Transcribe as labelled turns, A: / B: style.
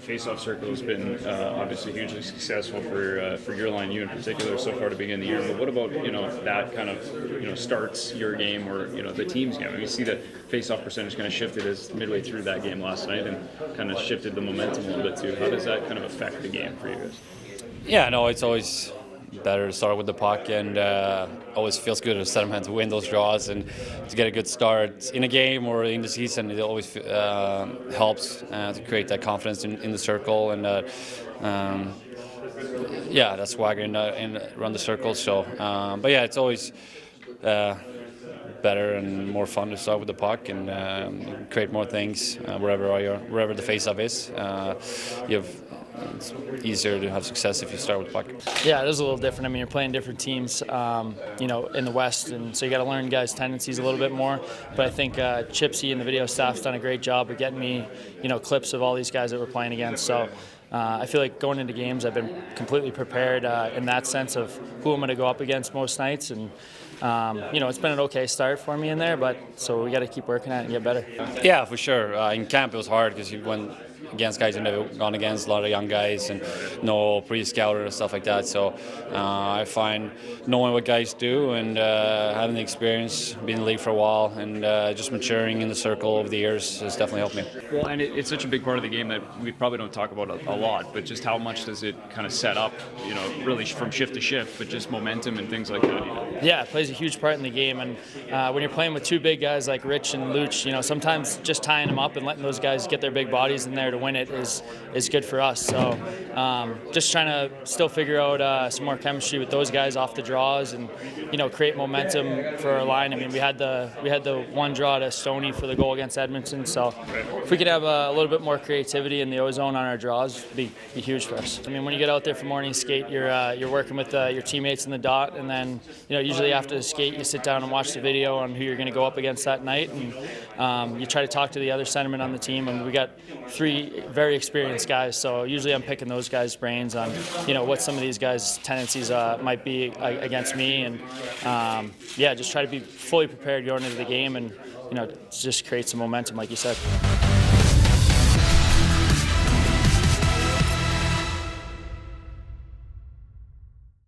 A: Faceoff circle has been obviously hugely successful for your line, you in particular, so far to begin the year. But what about that kind of starts your game or the team's game? I mean, you see the faceoff percentage kind of shifted as midway through that game last night and kind of shifted the momentum a little bit too. How does that kind of affect the game for you guys?
B: Yeah, no, it's always better to start with the puck, and always feels good as centerman to win those draws and to get a good start in a game or in the season. It always helps to create that confidence in the circle, and that swagger in around the circle. So, but yeah, it's always better and more fun to start with the puck and create more things wherever the face-off is. It's easier to have success if you start with the puck.
C: Yeah, it is a little different. I mean, you're playing different teams, in the West, and so you got to learn guys' tendencies a little bit more. But I think Chipsy and the video staff's done a great job of getting me, clips of all these guys that we're playing against. So I feel like going into games, I've been completely prepared in that sense of who I'm going to go up against most nights, and it's been an okay start for me in there. But so we got to keep working at it and get better.
B: Yeah, for sure. In camp, it was hard because you went against guys you've never gone against, a lot of young guys and no pre-scouter and stuff like that. So I find knowing what guys do and having the experience, being in the league for a while, and just maturing in the circle over the years has definitely helped me.
A: Well, and it's such a big part of the game that we probably don't talk about a lot, but just how much does it kind of set up, really from shift to shift, but just momentum and things like that?
C: Yeah, it plays a huge part in the game, and when you're playing with two big guys like Rich and Luch, sometimes just tying them up and letting those guys get their big bodies in there to win it is good for us. So just trying to still figure out some more chemistry with those guys off the draws and create momentum for our line. I mean, we had the one draw to Stoney for the goal against Edmonton. So if we could have a little bit more creativity in the ozone on our draws, it'd be huge for us. I mean, when you get out there for morning skate, you're working with your teammates in the dot, and then usually after the skate, you sit down and watch the video on who you're going to go up against that night, and you try to talk to the other centermen on the team. And we got 3 very experienced guys, so usually I'm picking those guys' brains on what some of these guys' tendencies might be against me, and just try to be fully prepared going into the game, and just create some momentum, like you said.